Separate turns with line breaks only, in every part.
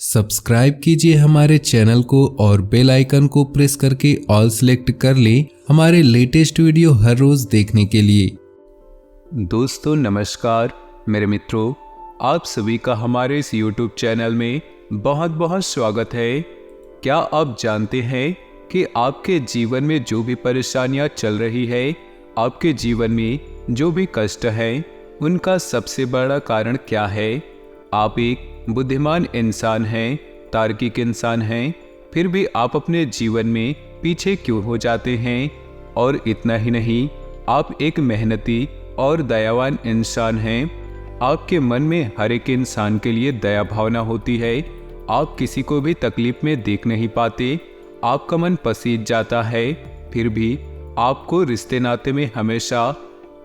Subscribe कीजिए हमारे channel को और बेल आइकन को प्रेस करके ऑल सेलेक्ट कर लें हमारे लेटेस्ट वीडियो हर रोज देखने के लिए।
दोस्तों नमस्कार मेरे मित्रों, आप सभी का हमारे इस YouTube चैनल में बहुत बहुत स्वागत है। क्या आप जानते हैं कि आपके जीवन में जो भी परेशानियां चल रही है, आपके जीवन में जो भी कष्ट है, उनका सबसे बड़ा कारण क्या है? आप एक बुद्धिमान इंसान हैं, तार्किक इंसान हैं, फिर भी आप अपने जीवन में पीछे क्यों हो जाते हैं? और इतना ही नहीं, आप एक मेहनती और दयावान इंसान हैं। आपके मन में हर एक इंसान के लिए दया भावना होती है। आप किसी को भी तकलीफ में देख नहीं पाते, आपका मन पसीज जाता है, फिर भी आपको रिश्ते नाते में हमेशा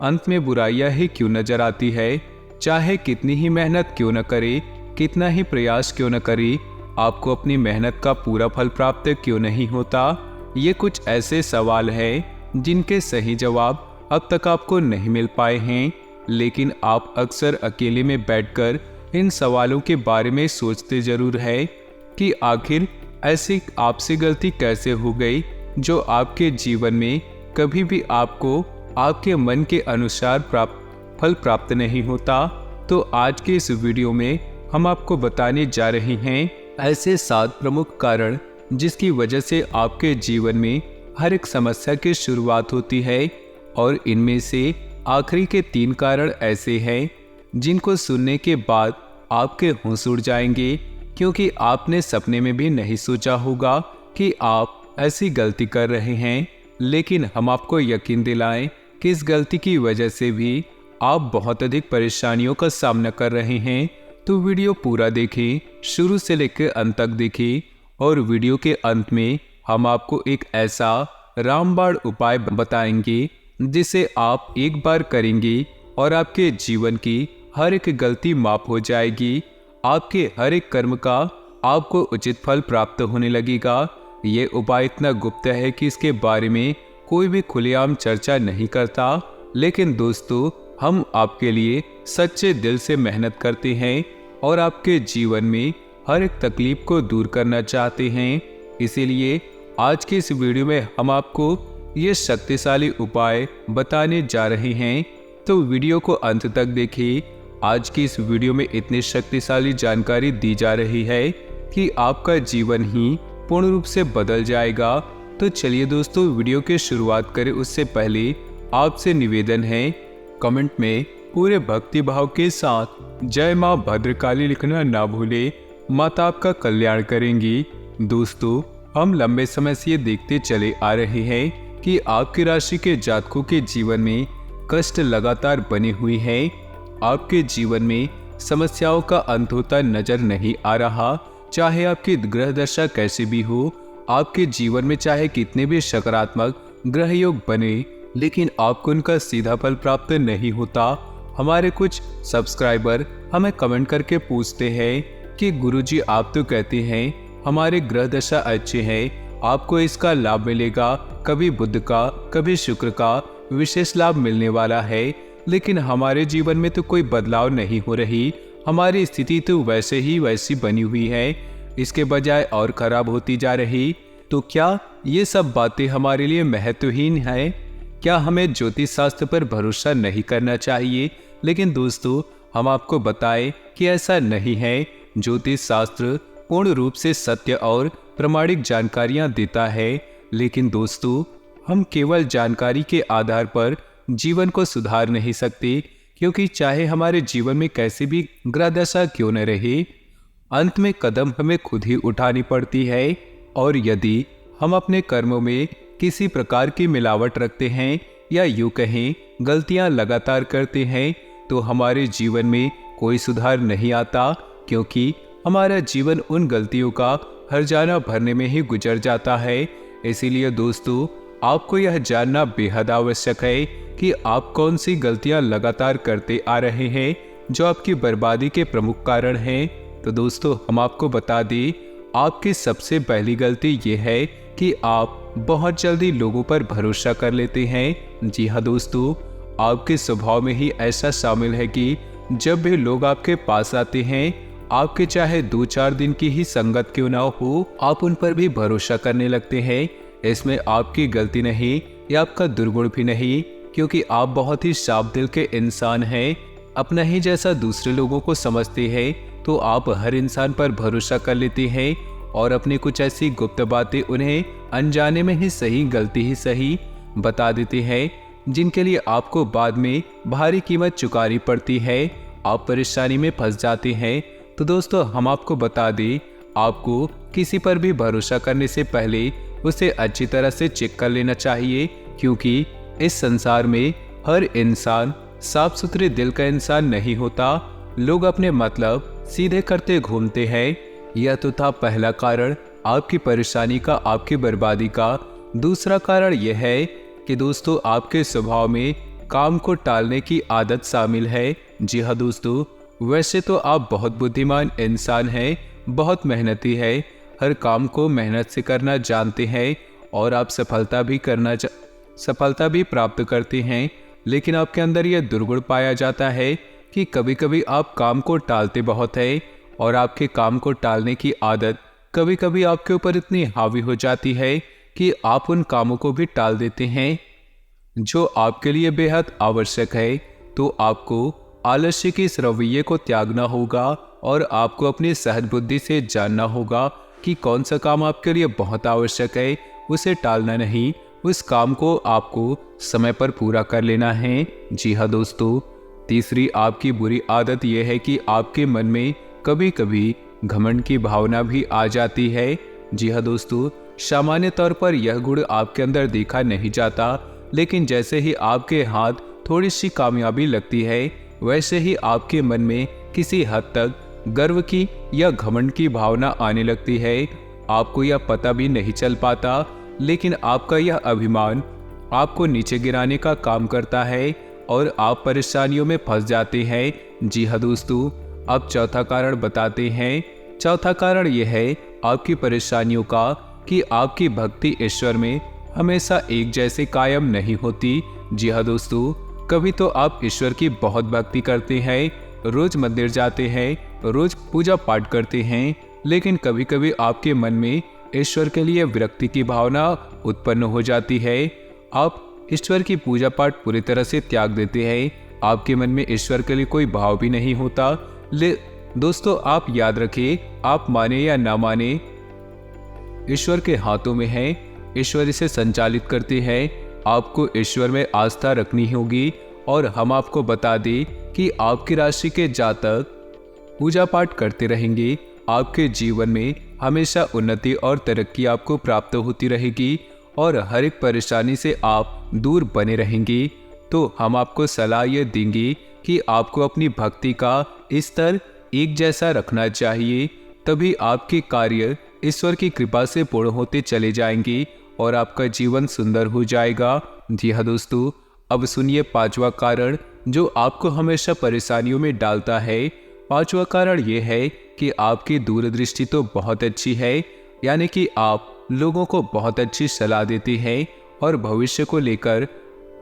अंत में बुराइयां ही क्यों नजर आती है। चाहे कितनी ही मेहनत क्यों न करे, कितना ही प्रयास क्यों न करे, आपको अपनी मेहनत का पूरा फल प्राप्त क्यों नहीं होता? ये कुछ ऐसे सवाल हैं जिनके सही जवाब अब तक आपको नहीं मिल पाए हैं, लेकिन आप अक्सर अकेले में बैठकर इन सवालों के बारे में सोचते जरूर है कि आखिर ऐसी आपसे गलती कैसे हो गई जो आपके जीवन में कभी भी आपको आपके मन के अनुसार फल प्राप्त नहीं होता। तो आज के इस वीडियो में हम आपको बताने जा रहे हैं ऐसे 7 प्रमुख कारण जिसकी वजह से आपके जीवन में हर एक समस्या की शुरुआत होती है। और इनमें से आखिरी के 3 कारण ऐसे हैं जिनको सुनने के बाद आपके होश उड़ जाएंगे, क्योंकि आपने सपने में भी नहीं सोचा होगा कि आप ऐसी गलती कर रहे हैं। लेकिन हम आपको यकीन दिलाएं कि इस गलती की वजह से भी आप बहुत अधिक परेशानियों का सामना कर रहे हैं। तो वीडियो पूरा देखें, शुरू से लेकर अंत तक देखें, और वीडियो के अंत में हम आपको एक ऐसा रामबाण उपाय बताएंगे जिसे आप एक बार करेंगे और आपके जीवन की हर एक गलती माफ हो जाएगी। आपके हर एक कर्म का आपको उचित फल प्राप्त होने लगेगा। ये उपाय इतना गुप्त है कि इसके बारे में कोई भी खुलेआम चर्चा नहीं करता, लेकिन दोस्तों हम आपके लिए सच्चे दिल से मेहनत करते हैं और आपके जीवन में हर एक तकलीफ को दूर करना चाहते हैं। इसीलिए आज की इस वीडियो में हम आपको ये शक्तिशाली उपाय बताने जा रहे हैं, तो वीडियो को अंत तक देखिए। आज की इस वीडियो में इतनी शक्तिशाली जानकारी दी जा रही है कि आपका जीवन ही पूर्ण रूप से बदल जाएगा। तो चलिए दोस्तों वीडियो की शुरुआत करें। उससे पहले आपसे निवेदन है, कमेंट में पूरे भक्ति भाव के साथ जय मां भद्रकाली लिखना ना भूले। माता आपका कल्याण करेंगी। दोस्तों हम लंबे समय से ये देखते चले आ रहे हैं कि आपकी राशि के जातकों के जीवन में कष्ट लगातार बनी हुई है। आपके जीवन में समस्याओं का अंत होता नजर नहीं आ रहा। चाहे आपकी ग्रह दशा कैसी भी हो, आपके जीवन में चाहे कितने भी सकारात्मक ग्रह योग बने, लेकिन आपको उनका सीधा फल प्राप्त नहीं होता। हमारे कुछ सब्सक्राइबर हमें कमेंट करके पूछते हैं कि गुरुजी आप तो कहते हैं हमारे ग्रह दशा अच्छे हैं, आपको इसका लाभ मिलेगा, कभी बुध का कभी शुक्र का विशेष लाभ मिलने वाला है, लेकिन हमारे जीवन में तो कोई बदलाव नहीं हो रही, हमारी स्थिति तो वैसे ही वैसी बनी हुई है, इसके बजाय और खराब होती जा रही। तो क्या ये सब बातें हमारे लिए महत्वहीन है? क्या हमें ज्योतिष शास्त्र पर भरोसा नहीं करना चाहिए? लेकिन दोस्तों हम आपको बताएं कि ऐसा नहीं है। ज्योतिष शास्त्र पूर्ण रूप से सत्य और प्रामाणिक जानकारियां देता है, लेकिन दोस्तों हम केवल जानकारी के आधार पर जीवन को सुधार नहीं सकते, क्योंकि चाहे हमारे जीवन में कैसी भी ग्रह दशा क्यों न रहे, अंत में कदम हमें खुद ही उठानी पड़ती है। और यदि हम अपने कर्मों में किसी प्रकार की मिलावट रखते हैं या यूं कहें गलतियां लगातार करते हैं, तो हमारे जीवन में कोई सुधार नहीं आता, क्योंकि हमारा जीवन उन गलतियों का हर्जाना भरने में ही गुजर जाता है। इसीलिए दोस्तों आपको यह जानना बेहद आवश्यक है कि आप कौन सी गलतियां लगातार करते आ रहे हैं जो आपकी बर्बादी के प्रमुख कारण हैं। तो दोस्तों हम आपको बता दें, आपकी सबसे पहली गलती ये है कि आप बहुत जल्दी लोगों पर भरोसा कर लेते हैं। जी हाँ दोस्तों, आपके स्वभाव में ही ऐसा शामिल है कि जब भी लोग आपके पास आते हैं आपके चाहे 2-4 दिन की ही संगत क्यों ना हो, आप उन पर भी भरोसा करने लगते हैं। इसमें आपकी गलती नहीं या आपका दुर्गुण भी नहीं, क्योंकि आप बहुत ही साफ दिल के इंसान हैं। अपना ही जैसा दूसरे लोगों को समझते हैं, तो आप हर इंसान पर भरोसा कर लेते हैं और अपनी कुछ ऐसी गुप्त बातें उन्हें अनजाने में ही सही गलती ही सही बता देते हैं, जिनके लिए आपको बाद में भारी कीमत चुकानी पड़ती है। आप परेशानी में फंस जाते हैं। तो दोस्तों, हम आपको बता दें, आपको किसी पर भी भरोसा करने से पहले उसे अच्छी तरह से चेक कर लेना चाहिए, क्योंकि इस संसार में हर इंसान साफ सुथरे दिल का इंसान नहीं होता। लोग अपने मतलब सीधे करते घूमते हैं। यह तो था पहला कारण आपकी परेशानी का, आपकी बर्बादी का। दूसरा कारण यह है कि दोस्तों, आपके स्वभाव में काम को टालने की आदत शामिल है। जी हाँ दोस्तों, वैसे तो आप बहुत बुद्धिमान इंसान हैं, बहुत मेहनती है, हर काम को मेहनत से करना जानते हैं और आप सफलता भी प्राप्त करते हैं। लेकिन आपके अंदर यह दुर्गुण पाया जाता है कि कभी कभी आप काम को टालते बहुत है, और आपके काम को टालने की आदत कभी कभी आपके ऊपर इतनी हावी हो जाती है कि आप उन कामों को भी टाल देते हैं जो आपके लिए बेहद आवश्यक है। तो आपको आलस्य के इस रवैये को त्यागना होगा और आपको अपनी सहज बुद्धि से जानना होगा कि कौन सा काम आपके लिए बहुत आवश्यक है, उसे टालना नहीं, उस काम को आपको समय पर पूरा कर लेना है। जी हाँ दोस्तों, तीसरी आपकी बुरी आदत यह है कि आपके मन में कभी कभी घमंड की भावना भी आ जाती है। जी हाँ दोस्तों, सामान्य तौर पर यह गुण आपके अंदर देखा नहीं जाता, लेकिन जैसे ही आपके हाथ थोड़ी सी कामयाबी लगती है, वैसे ही आपके मन में किसी हद तक गर्व की या घमंड की भावना आने लगती है। आपको यह पता भी नहीं चल पाता, लेकिन आपका यह अभिमान आपको नीचे गिराने का काम करता है और आप परेशानियों में फंस जाते हैं। जी हाँ दोस्तों, अब चौथा कारण बताते हैं। चौथा कारण यह है आपकी परेशानियों का कि आपकी भक्ति ईश्वर में हमेशा एक जैसे कायम नहीं होती। जी हाँ दोस्तों, कभी तो आप ईश्वर की बहुत भक्ति करते हैं, रोज मंदिर जाते हैं, रोज पूजा पाठ करते हैं, लेकिन कभी कभी आपके मन में ईश्वर के लिए विरक्ति की भावना उत्पन्न हो जाती है। आप ईश्वर की पूजा पाठ पूरी तरह से त्याग देते हैं, आपके मन में ईश्वर के लिए कोई भाव भी नहीं होता। दोस्तों, आप याद रखिए, आप माने या ना माने, ईश्वर के हाथों में है, ईश्वर इसे संचालित करते हैं। आपको ईश्वर में आस्था रखनी होगी। और हम आपको बता दें कि आपकी राशि के जातक पूजा पाठ करते रहेंगे, आपके जीवन में हमेशा उन्नति और तरक्की आपको प्राप्त होती रहेगी और हर एक परेशानी से आप दूर बने रहेंगे। तो हम आपको सलाह ये देंगे कि आपको अपनी भक्ति का स्तर एक जैसा रखना चाहिए, तभी आपके कार्य ईश्वर की कृपा से पूर्ण होते चले जाएंगे और आपका जीवन सुंदर हो जाएगा। जी हाँ दोस्तों, अब सुनिए पांचवा कारण जो आपको हमेशा परेशानियों में डालता है। पांचवा कारण यह है कि आपकी दूरदृष्टि तो बहुत अच्छी है, यानी कि आप लोगों को बहुत अच्छी सलाह देते हैं और भविष्य को लेकर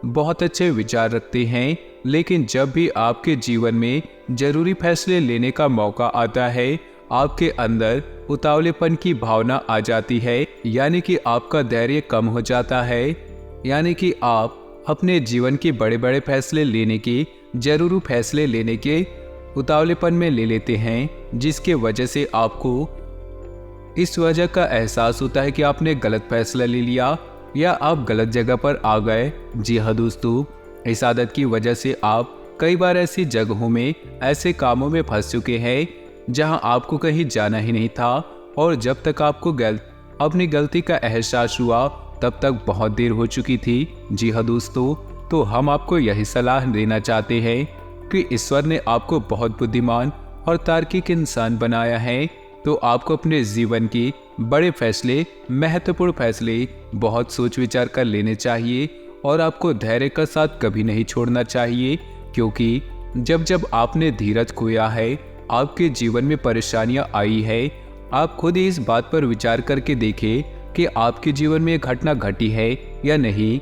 बहुत अच्छे विचार रखते हैं, लेकिन जब भी आपके जीवन में जरूरी फैसले लेने का मौका आता है, आपके अंदर उतावलेपन की भावना आ जाती है, यानी कि आपका धैर्य कम हो जाता है, यानी कि आप अपने जीवन के बड़े बड़े फैसले लेने के, जरूरी फैसले लेने के उतावलेपन में ले लेते हैं, जिसके वजह से आपको इस वजह का एहसास होता है कि आपने गलत फैसला ले लिया या आप गलत जगह पर आ गए। जी हाँ दोस्तों, इस आदत की वजह से आप कई बार ऐसी जगहों में, ऐसे कामों में फंस चुके हैं जहां आपको कहीं जाना ही नहीं था, और जब तक आपको अपनी गलती का एहसास हुआ तब तक बहुत देर हो चुकी थी। जी हाँ दोस्तों, तो हम आपको यही सलाह देना चाहते हैं कि ईश्वर ने आपको बहुत बुद्धिमान और तार्किक इंसान बनाया है, तो आपको अपने जीवन के बड़े फैसले, महत्वपूर्ण फैसले बहुत सोच विचार कर लेने चाहिए और आपको धैर्य का साथ कभी नहीं छोड़ना चाहिए, क्योंकि जब जब आपने धीरज खोया है, आपके जीवन में परेशानियां आई है, आप खुद ही इस बात पर विचार करके देखें कि आपके जीवन में घटना घटी है या नहीं।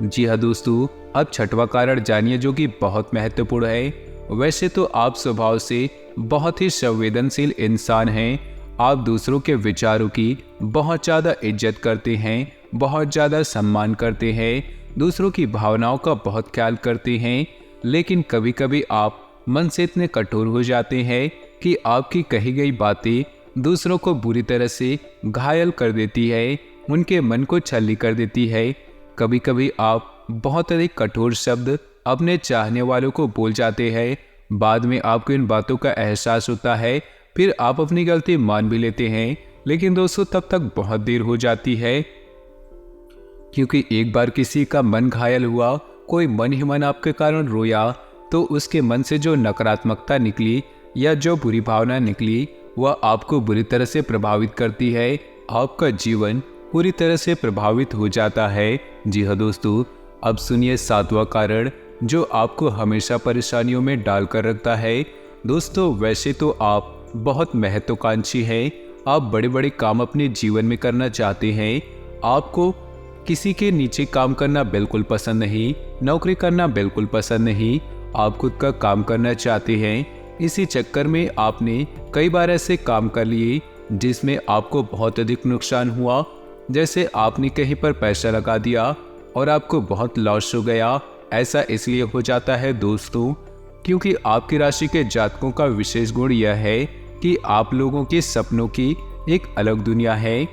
जी हाँ दोस्तों, अब छठवां कारण जानिए जो कि बहुत महत्वपूर्ण है। वैसे तो आप स्वभाव से बहुत ही संवेदनशील इंसान हैं। आप दूसरों के विचारों की बहुत ज़्यादा इज्जत करते हैं, बहुत ज़्यादा सम्मान करते हैं, दूसरों की भावनाओं का बहुत ख्याल करते हैं। लेकिन कभी कभी आप मन से इतने कठोर हो जाते हैं कि आपकी कही गई बातें दूसरों को बुरी तरह से घायल कर देती है, उनके मन को छल्ली कर देती है। कभी कभी आप बहुत अधिक कठोर शब्द अपने चाहने वालों को बोल जाते हैं। बाद में आपको इन बातों का एहसास होता है, फिर आप अपनी गलती मान भी लेते हैं। लेकिन दोस्तों तब तक बहुत देर हो जाती है, क्योंकि एक बार किसी का मन घायल हुआ, कोई मन ही मन आपके कारण रोया, तो उसके मन से जो नकारात्मकता निकली या जो बुरी भावना निकली वह आपको बुरी तरह से प्रभावित करती है। आपका जीवन पूरी तरह से प्रभावित हो जाता है। जी हाँ दोस्तों, अब सुनिए 7वां कारण जो आपको हमेशा परेशानियों में डालकर रखता है। दोस्तों वैसे तो आप बहुत महत्वाकांक्षी हैं, आप बड़े बड़े काम अपने जीवन में करना चाहते हैं। आपको किसी के नीचे काम करना बिल्कुल पसंद नहीं, नौकरी करना बिल्कुल पसंद नहीं, आप खुद का काम करना चाहते हैं। इसी चक्कर में आपने कई बार ऐसे काम कर लिए जिसमें आपको बहुत अधिक नुकसान हुआ। जैसे आपने कहीं पर पैसा लगा दिया और आपको बहुत लॉस हो गया। ऐसा इसलिए हो जाता है दोस्तों क्योंकि आपकी राशि के जातकों का विशेष गुण यह है कि आप लोगों के सपनों की एक अलग दुनिया है।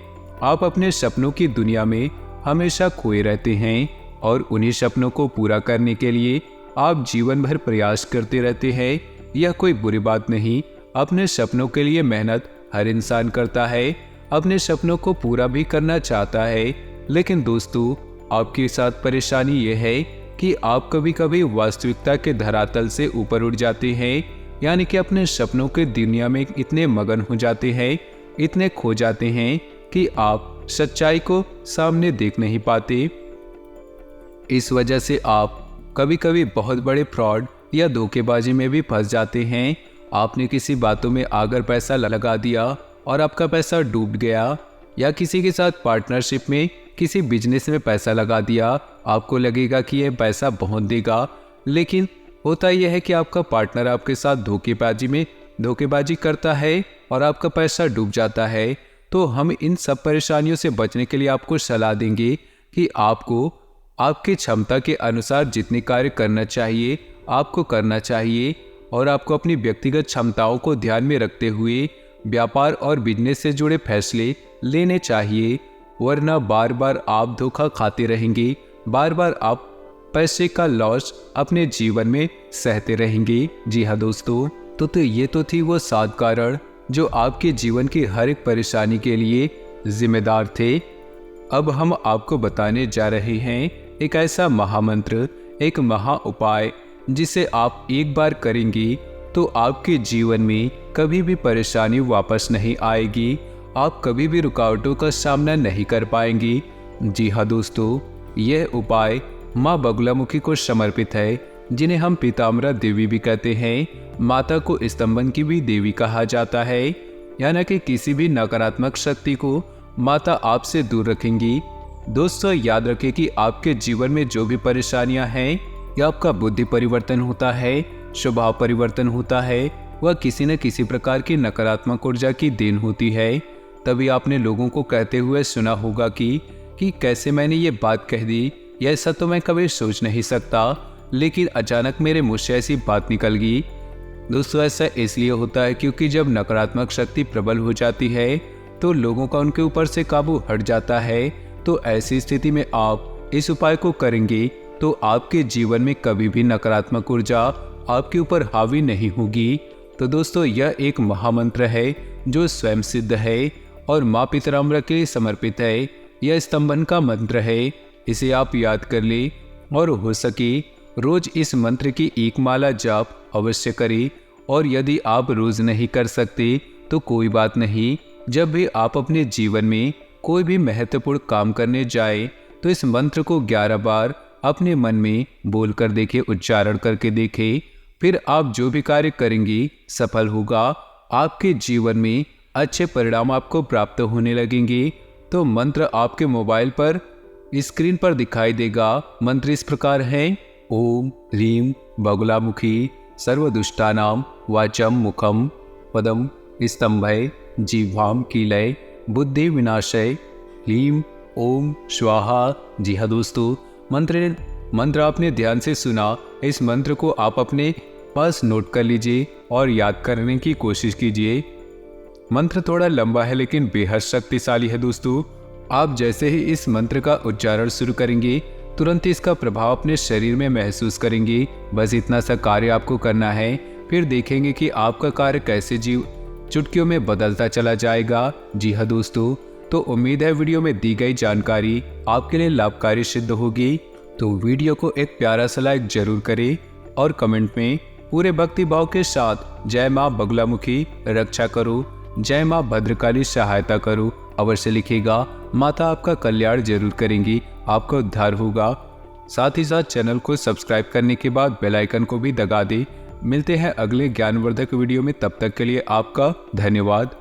आप अपने सपनों की दुनिया में हमेशा खोए रहते हैं और उन्हीं सपनों को पूरा करने के लिए आप जीवन भर प्रयास करते रहते हैं। यह कोई बुरी बात नहीं, अपने सपनों के लिए मेहनत हर इंसान करता है, अपने सपनों को पूरा भी करना चाहता है। लेकिन दोस्तों आपके साथ परेशानी यह है कि आप कभी कभी वास्तविकता के धरातल से ऊपर उठ जाते हैं, यानी कि अपने सपनों के दुनिया में इतने मगन हो जाते हैं, इतने खो जाते हैं कि आप सच्चाई को सामने देख नहीं पाते। इस वजह से आप कभी कभी बहुत बड़े फ्रॉड या धोखेबाजी में भी फंस जाते हैं। आपने किसी बातों में आकर पैसा लगा दिया और आपका पैसा डूब गया, या किसी के साथ पार्टनरशिप में किसी बिजनेस में पैसा लगा दिया। आपको लगेगा कि यह पैसा बहुत देगा, लेकिन होता यह है कि आपका पार्टनर आपके साथ धोखेबाजी करता है और आपका पैसा डूब जाता है। तो हम इन सब परेशानियों से बचने के लिए आपको सलाह देंगे कि आपको आपकी क्षमता के अनुसार जितने कार्य करना चाहिए आपको करना चाहिए, और आपको अपनी व्यक्तिगत क्षमताओं को ध्यान में रखते हुए व्यापार और बिजनेस से जुड़े फैसले लेने चाहिए। वरना बार बार आप धोखा खाते रहेंगे, बार बार आप पैसे का लॉस अपने जीवन में सहते रहेंगे। जी हाँ दोस्तों, तो ये तो थी वो 7 कारण जो आपके जीवन की हर एक परेशानी के लिए जिम्मेदार थे। अब हम आपको बताने जा रहे हैं एक ऐसा महामंत्र, एक महा उपाय जिसे आप एक बार करेंगे तो आपके जीवन में कभी भी परेशानी वापस नहीं आएगी, आप कभी भी रुकावटों का सामना नहीं कर पाएंगे। जी हाँ दोस्तों, यह उपाय माँ बगुलामुखी को समर्पित है, जिन्हें हम पीताम्बरा देवी भी कहते हैं। माता को स्तंभन की भी देवी कहा जाता है, यानी कि किसी भी नकारात्मक शक्ति को माता आपसे दूर रखेंगी। दोस्तों याद रखें कि आपके जीवन में जो भी परेशानियां हैं या आपका बुद्धि परिवर्तन होता है, स्वभाव परिवर्तन होता है, वह किसी न किसी प्रकार की नकारात्मक ऊर्जा की देन होती है। तभी आपने लोगों को कहते हुए सुना होगा कि कैसे मैंने ये बात कह दी, या ऐसा तो मैं कभी सोच नहीं सकता, लेकिन अचानक मेरे मुंह से ऐसी बात निकल गई। दोस्तों ऐसा इसलिए होता है क्योंकि जब नकारात्मक शक्ति प्रबल हो जाती है तो लोगों का उनके ऊपर से काबू हट जाता है। तो ऐसी स्थिति में आप इस उपाय को करेंगे तो आपके जीवन में कभी भी नकारात्मक ऊर्जा आपके ऊपर हावी नहीं होगी। तो दोस्तों यह एक महामंत्र है जो स्वयं सिद्ध है और माँ पीताम्बरा के लिए समर्पित है। यह स्तंभन का मंत्र है, इसे आप याद कर ले और हो सके रोज इस मंत्र की एक माला जाप अवश्य करें। और यदि आप रोज नहीं कर सकते तो कोई बात नहीं, जब भी आप अपने जीवन में कोई भी महत्वपूर्ण काम करने जाए तो इस मंत्र को 11 बार अपने मन में बोल कर देखें, उच्चारण करके देखें। फिर आप जो भी कार्य करेंगे सफल होगा, आपके जीवन में अच्छे परिणाम आपको प्राप्त होने लगेंगे। तो मंत्र आपके मोबाइल पर स्क्रीन पर दिखाई देगा। मंत्र इस प्रकार है: ओम ह्रीम बगुलामुखी सर्वदुष्टानां वाचं मुखं पदम स्तंभय जिह्वाम कीलय बुद्धि विनाशय ह्लीं ओम स्वाहा। जी हाँ दोस्तों, मंत्र आपने ध्यान से सुना। इस मंत्र को आप अपने पास नोट कर लीजिए और याद करने की कोशिश कीजिए। मंत्र थोड़ा लंबा है लेकिन बेहद शक्तिशाली है दोस्तों। आप जैसे ही इस मंत्र का उच्चारण शुरू करेंगे तुरंत इसका प्रभाव अपने शरीर में महसूस करेंगे। बस इतना सा कार्य आपको करना है, फिर देखेंगे कि आपका कार्य कैसे चुटकियों में बदलता चला जाएगा। जी हाँ दोस्तों, तो उम्मीद है वीडियो में दी गई जानकारी आपके लिए लाभकारी सिद्ध होगी। तो वीडियो को एक प्यारा सा लाइक जरूर करें और कमेंट में पूरे भक्ति भाव के साथ जय माँ बगलामुखी रक्षा करो, जय माँ भद्रकाली सहायता करो अवश्य लिखेगा। माता आपका कल्याण जरूर करेंगी, आपका उद्धार होगा। साथ ही साथ चैनल को सब्सक्राइब करने के बाद बेल आइकन को भी दबा दें। मिलते हैं अगले ज्ञानवर्धक वीडियो में, तब तक के लिए आपका धन्यवाद।